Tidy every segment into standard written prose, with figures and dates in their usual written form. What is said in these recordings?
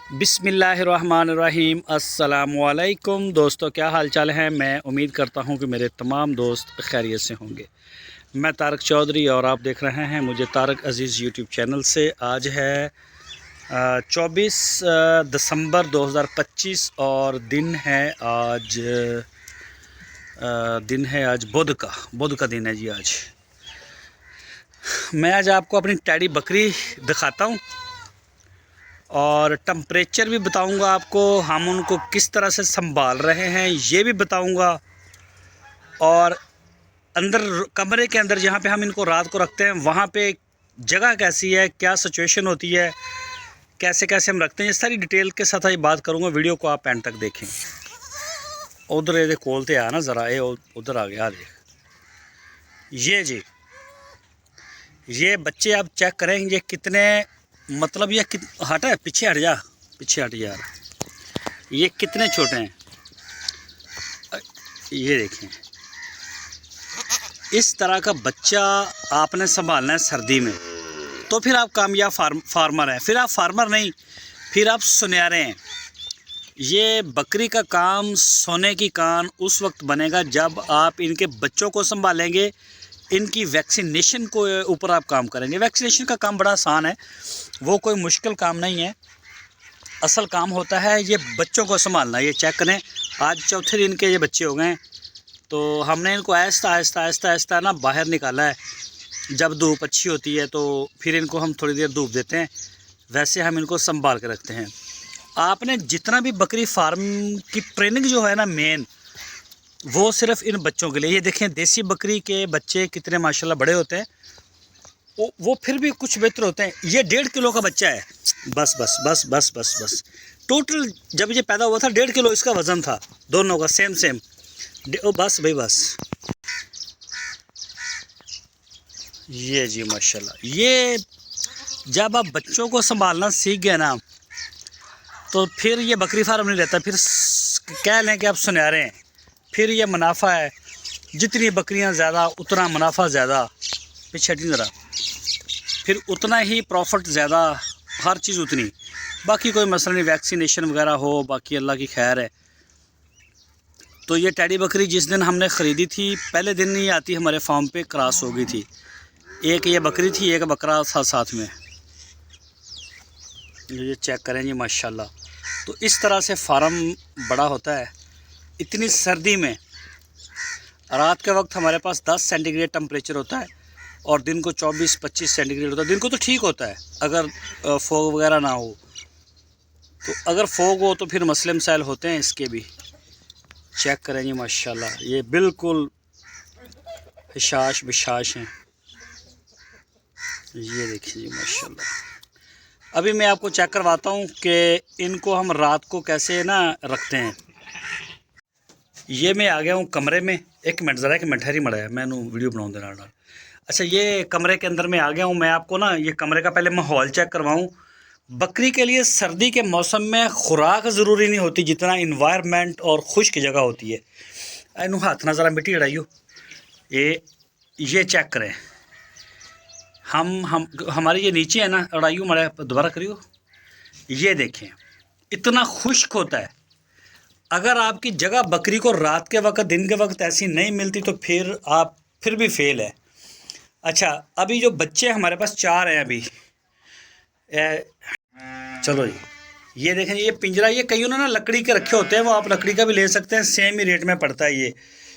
बिस्मिल्लाहिर्रहमानिर्रहीम अस्सलामुअलैकुम दोस्तों, क्या हाल चाल है। मैं उम्मीद करता हूँ कि मेरे तमाम दोस्त खैरियत से होंगे। मैं तारक चौधरी और आप देख रहे हैं मुझे तारक अज़ीज़ यूट्यूब चैनल से। आज है 24 दिसंबर 2025 और दिन है आज बुध का दिन है जी। आज मैं आपको अपनी टैडी बकरी दिखाता हूँ और टम्परेचर भी बताऊंगा आपको, हम उनको किस तरह से संभाल रहे हैं ये भी बताऊंगा। और अंदर कमरे के अंदर जहाँ पे हम इनको रात को रखते हैं वहाँ पे जगह कैसी है, क्या सिचुएशन होती है, कैसे कैसे हम रखते हैं, ये सारी डिटेल के साथ ही बात करूँगा। वीडियो को आप एंड तक देखें। उधर ये खोलते आ ना ज़रा, ये उधर आ गया। देख ये जी, ये बच्चे आप चेक करें ये कितने, मतलब ये हटा है, पीछे हट जा, पीछे हट यार। ये कितने छोटे हैं, ये देखें। इस तरह का बच्चा आपने संभालना है सर्दी में, तो फिर आप कामयाब फार्मर हैं। फिर आप फार्मर नहीं, फिर आप सुनहरे हैं। ये बकरी का काम, सोने की कान उस वक्त बनेगा जब आप इनके बच्चों को संभालेंगे, इनकी वैक्सीनेशन को ऊपर आप काम करेंगे। वैक्सीनेशन का काम बड़ा आसान है, वो कोई मुश्किल काम नहीं है। असल काम होता है ये बच्चों को संभालना। ये चेक करें, आज चौथे दिन के ये बच्चे हो गए हैं। तो हमने इनको आहिस्ता आहिस्ता आहिस्ता आहिस्ता ना बाहर निकाला है। जब धूप अच्छी होती है तो फिर इनको हम थोड़ी देर धूप देते हैं, वैसे हम इनको संभाल के रखते हैं। आपने जितना भी बकरी फार्म की ट्रेनिंग जो है ना मेन, वो सिर्फ इन बच्चों के लिए। ये देखें देसी बकरी के बच्चे कितने माशाल्लाह बड़े होते हैं, वो फिर भी कुछ बेहतर होते हैं। ये 1.5 किलो का बच्चा है। बस बस बस बस बस बस टोटल जब ये पैदा हुआ था 1.5 किलो इसका वज़न था, दोनों का सेम। ओ बस भाई बस। ये जी माशाल्लाह, ये जब आप बच्चों को संभालना सीख गए ना, तो फिर ये बकरी फार्म नहीं रहता। फिर कह लें कि आप सुनहरे हैं, फिर ये मुनाफा है। जितनी बकरियां ज़्यादा उतना मुनाफा ज़्यादा, पीछे हटी ज़रा, फिर उतना ही प्रॉफिट ज़्यादा, हर चीज़ उतनी। बाकी कोई मसला नहीं, वैक्सीनेशन वगैरह हो, बाकी अल्लाह की खैर है। तो ये टैडी बकरी जिस दिन हमने ख़रीदी थी, पहले दिन ही आती हमारे फार्म पे क्रॉस हो गई थी। एक ये बकरी थी, एक बकरा था साथ में। ये चेक करें जी माशाल्लाह। तो इस तरह से फार्म बड़ा होता है। इतनी सर्दी में रात के वक्त हमारे पास 10 सेंटीग्रेड टेम्परेचर होता है और दिन को 24-25 सेंटीग्रेड होता है। दिन को तो ठीक होता है अगर फोग वगैरह ना हो। तो अगर फोग हो तो फिर मसले मसाइल होते हैं इसके भी। चेक करें जी माशाल्लाह, ये बिल्कुल हिशाश बिशाश हैं। ये देखिए जी माशाल्लाह। अभी मैं आपको चेक करवाता हूँ कि इनको हम रात को कैसे ना रखते हैं। ये मैं आ गया हूँ कमरे में। एक मिनट ज़रा, एक मिनट ठहरी मड़ा है, मैं वीडियो बनाऊँ देना डाल। अच्छा, ये कमरे के अंदर में आ गया हूँ। मैं आपको ना ये कमरे का पहले माहौल चेक करवाऊँ। बकरी के लिए सर्दी के मौसम में खुराक ज़रूरी नहीं होती जितना इन्वायरमेंट और खुश्क जगह होती है। इनू हाथ ना ज़रा मिट्टी अड़ाइयो। ये चेक करें, हमारे ये नीचे है ना, अड़ाइयो मड़ा दोबारा करियो। ये देखें इतना खुश्क होता है। अगर आपकी जगह बकरी को रात के वक्त, दिन के वक्त ऐसी नहीं मिलती तो फिर आप फिर भी फेल है। अच्छा, अभी जो बच्चे हमारे पास 4 हैं अभी। चलो जी, ये देखें, ये पिंजरा, ये कईयों ने ना लकड़ी के रखे होते हैं, वो आप लकड़ी का भी ले सकते हैं, सेम ही रेट में पड़ता है। ये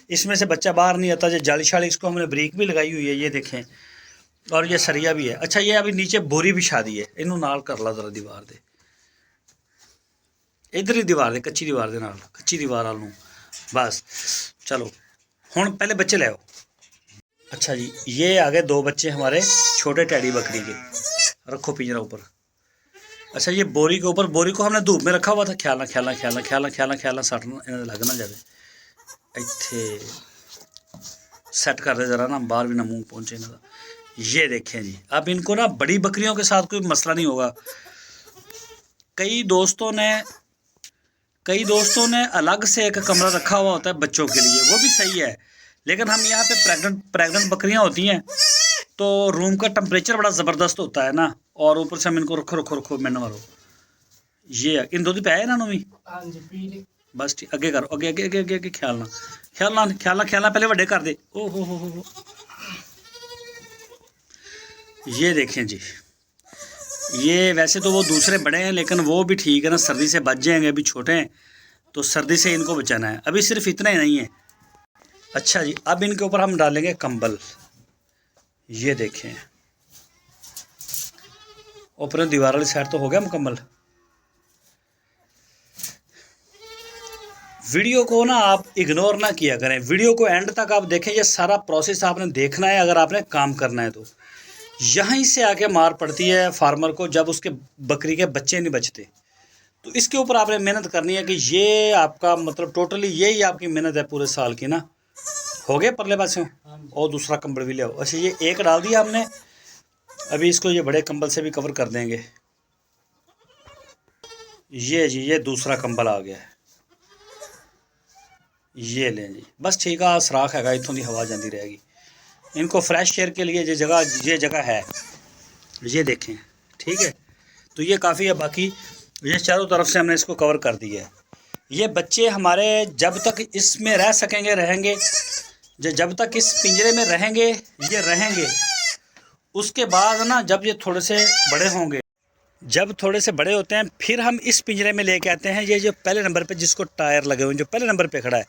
इसमें से बच्चा बाहर नहीं आता। जो जाली शाली, इसको हमने ब्रेक भी लगाई हुई है, ये देखें। और ये सरिया भी है। अच्छा, ये अभी नीचे बोरी बिछा दी है। इनू नाल कर ला जरा, दीवार दे, इधर ही दीवार दे, कच्ची दीवार दे नाल, कच्ची दीवार वाल नूं बस। चलो हुण पहले बच्चे ले आओ। अच्छा जी, ये आ गए 2 बच्चे हमारे छोटे टैडी बकरी के। रखो पिंजरा ऊपर। अच्छा, ये बोरी के ऊपर, बोरी को हमने धूप में रखा हुआ था। ख्याल सट लग ना जाए। इत्थे सेट कर दे ज़रा ना, बाहर भी ना मुँह पहुँचे इन्हों। ये देखें जी, अब इनको ना बड़ी बकरियों के साथ कोई मसला नहीं होगा। कई दोस्तों ने अलग से एक कमरा रखा हुआ होता है बच्चों के लिए, वो भी सही है। लेकिन हम यहाँ पे प्रेग्नेंट बकरियाँ होती हैं तो रूम का टेम्परेचर बड़ा ज़बरदस्त होता है ना, और ऊपर से हम इनको रखो मैंने मारो। ये इन दुध पे आए ना भी हाँ जी पी बस ठीक अगे करो अगे अगे अगे अगे अगे ख्याल ना पहले वड्डे कर दे ओ हो ये देखें जी। ये वैसे तो वो दूसरे बड़े हैं लेकिन वो भी ठीक है ना, सर्दी से बच जाएंगे, अभी छोटे हैं तो सर्दी से इनको बचाना है। अभी सिर्फ इतना ही नहीं है। अच्छा जी, अब इनके ऊपर हम डालेंगे कंबल। ये देखें ऊपर दीवार वाली साइड तो हो गया मुकम्मल। वीडियो को ना आप इग्नोर ना किया करें, वीडियो को एंड तक आप देखें। ये सारा प्रोसेस आपने देखना है अगर आपने काम करना है तो। यहीं से आके मार पड़ती है फार्मर को जब उसके बकरी के बच्चे नहीं बचते। तो इसके ऊपर आपने मेहनत करनी है कि ये आपका मतलब टोटली यही आपकी मेहनत है पूरे साल की ना। हो गए परले पासे और दूसरा कंबल भी ले आओ। अच्छा ये एक डाल दिया हमने, अभी इसको ये बड़े कंबल से भी कवर कर देंगे। ये जी ये दूसरा कंबल आ गया है, ये लें जी। बस ठीक है, सराख है इतों की हवा जाती रहेगी। इनको फ्रेश एयर के लिए ये जगह है, ये देखें ठीक है। तो ये काफ़ी है, बाकी ये चारों तरफ से हमने इसको कवर कर दिया है। ये बच्चे हमारे जब तक इसमें रह सकेंगे रहेंगे, जब तक इस पिंजरे में रहेंगे ये रहेंगे। उसके बाद ना जब ये थोड़े से बड़े होंगे, जब थोड़े से बड़े होते हैं फिर हम इस पिंजरे में लेके आते हैं। ये जो पहले नंबर पे जिसको टायर लगे हुए हैं, जो पहले नंबर पे खड़ा है,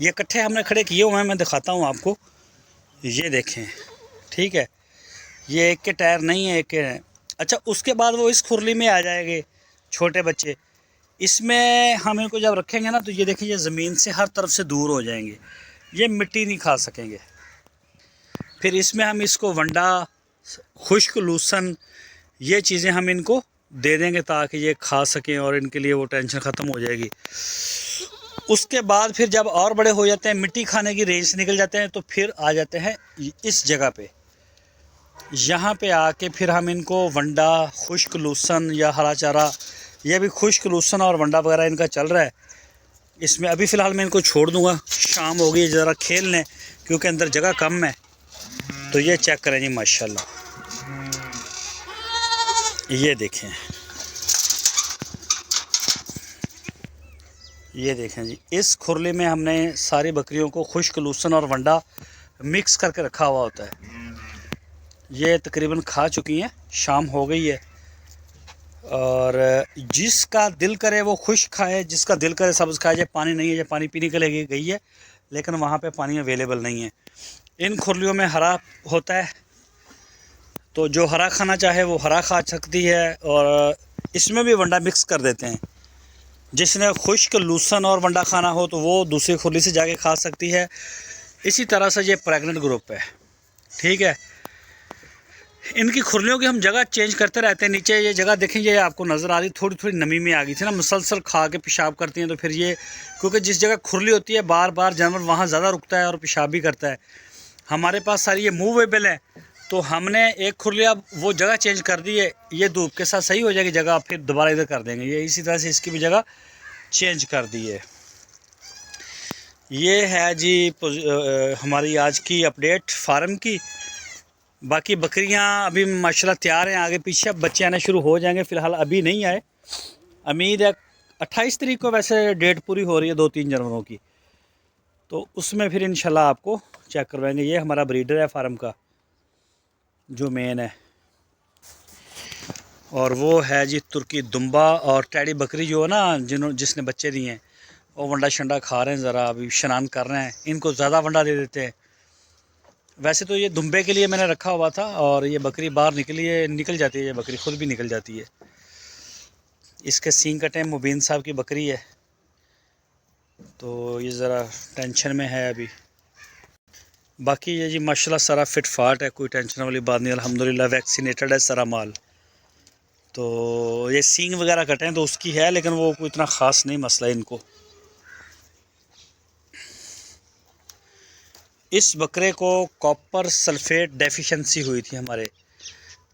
ये इकट्ठे हमने खड़े किए हुए हैं। मैं दिखाता हूँ आपको, ये देखें ठीक है। ये एक के टायर नहीं है, एक के हैं। अच्छा उसके बाद वो इस खुरली में आ जाएंगे छोटे बच्चे। इसमें हम इनको जब रखेंगे ना तो ये देखिए ये ज़मीन से हर तरफ से दूर हो जाएंगे, ये मिट्टी नहीं खा सकेंगे। फिर इसमें हम इसको वंडा, खुश्क लूसन, ये चीज़ें हम इनको दे देंगे ताकि ये खा सकें और इनके लिए वो टेंशन ख़त्म हो जाएगी। उसके बाद फिर जब और बड़े हो जाते हैं, मिट्टी खाने की रेंज से निकल जाते हैं, तो फिर आ जाते हैं इस जगह पे। यहाँ पे आके फिर हम इनको वंडा, खुश्क लूसन या हरा चारा, यह भी खुश्क लूसन और वंडा वगैरह इनका चल रहा है। इसमें अभी फ़िलहाल मैं इनको छोड़ दूँगा, शाम हो गई ज़रा खेल लें क्योंकि अंदर जगह कम है। तो ये चेक करें जी माशाल्लाह, ये देखें, ये देखें जी। इस खुरली में हमने सारी बकरियों को खुश्क लूसन और वंडा मिक्स करके रखा हुआ होता है। ये तकरीबन खा चुकी हैं, शाम हो गई है। और जिसका दिल करे वो खुश खाए, जिसका दिल करे सब्ज़ खाए। ये पानी नहीं है, ये पानी पीने के लिए गई है लेकिन वहाँ पे पानी अवेलेबल नहीं है। इन खुरलियों में हरा होता है, तो जो हरा खाना चाहे वो हरा खा सकती है। और इसमें भी वंडा मिक्स कर देते हैं। जिसने खुश्क लूसन और वंडा खाना हो तो वो दूसरी खुरली से जाके खा सकती है। इसी तरह से ये प्रेग्नेंट ग्रुप है, ठीक है। इनकी खुरलियों की हम जगह चेंज करते रहते हैं। नीचे ये जगह देखें, ये आपको नज़र आ रही, थोड़ी थोड़ी नमी में आ गई थी ना, मुसलसल खा के पेशाब करती हैं। तो फिर ये क्योंकि जिस जगह खुरली होती है बार बार जानवर वहाँ ज़्यादा रुकता है और पेशाब भी करता है। हमारे पास सारी ये मूवेबल है, तो हमने एक खुरली अब वो जगह चेंज कर दी है। ये धूप के साथ सही हो जाएगी जगह, फिर दोबारा इधर कर देंगे। ये इसी तरह से इसकी भी जगह चेंज कर दी है। ये है जी हमारी आज की अपडेट फार्म की। बाकी बकरियां अभी माशाल्लाह तैयार हैं, आगे पीछे अब बच्चे आने शुरू हो जाएंगे। फ़िलहाल अभी नहीं आए, उम्मीद है 28 तारीख को वैसे डेट पूरी हो रही है 2-3 जानवरों की, तो उसमें फिर इंशाल्लाह आपको चेक करवाएंगे। ये हमारा ब्रीडर है फार्म का जो मेन है, और वो है जी तुर्की दुम्बा और टैडी बकरी जो है ना, जिसने बच्चे दिए हैं, वो वंडा शंडा खा रहे हैं, ज़रा अभी स्नान कर रहे हैं। इनको ज़्यादा वंडा दे देते हैं। वैसे तो ये दुम्बे के लिए मैंने रखा हुआ था और ये बकरी बाहर निकल जाती है। ये बकरी खुद भी निकल जाती है। इसके सींग कटे मुबीन साहब की बकरी है, तो ये ज़रा टेंशन में है अभी। बाकी ये जी माशाल्लाह सारा फिट फाट है, कोई टेंशन वाली बात नहीं। अल्हम्दुलिल्लाह वैक्सीनेटेड है सारा माल। तो ये सींग वगैरह कटे हैं तो उसकी है, लेकिन वो कोई इतना ख़ास नहीं मसला है इनको। इस बकरे को कॉपर सल्फेट डेफिशिएंसी हुई थी हमारे,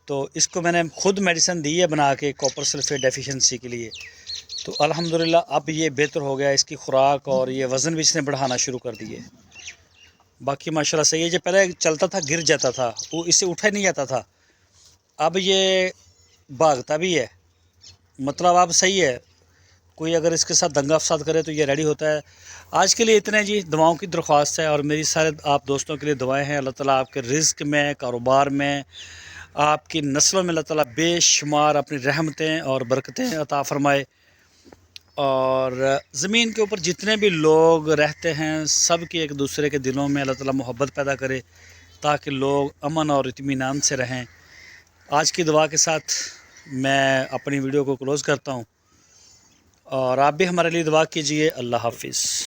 तो इसको मैंने खुद मेडिसिन दी है बना के कॉपर सल्फेट डेफिशिएंसी के लिए। तो अल्हम्दुलिल्लाह अब ये बेहतर हो गया इसकी खुराक, और ये वज़न भी इसने बढ़ाना शुरू कर दिए। बाकी माशाल्लाह सही है। जो पहले चलता था गिर जाता था, वो इससे उठा नहीं जाता था, अब ये भागता भी है, मतलब आप सही है, कोई अगर इसके साथ दंगा फसाद करे तो ये रेडी होता है। आज के लिए इतने जी, दुआओं की दरख्वास्त है और मेरी सारे आप दोस्तों के लिए दुआएं हैं। अल्लाह ताला आपके रिज़्क़ में, कारोबार में, आपकी नस्लों में अल्लाह ताला बेशुमार अपनी रहमतें और बरकतें अता फ़रमाए। और ज़मीन के ऊपर जितने भी लोग रहते हैं सब की एक दूसरे के दिलों में अल्लाह ताला मोहब्बत पैदा करे, ताकि लोग अमन और इत्मीनान से रहें। आज की दुआ के साथ मैं अपनी वीडियो को क्लोज़ करता हूँ और आप भी हमारे लिए दुआ कीजिए। अल्लाह हाफ़िज़।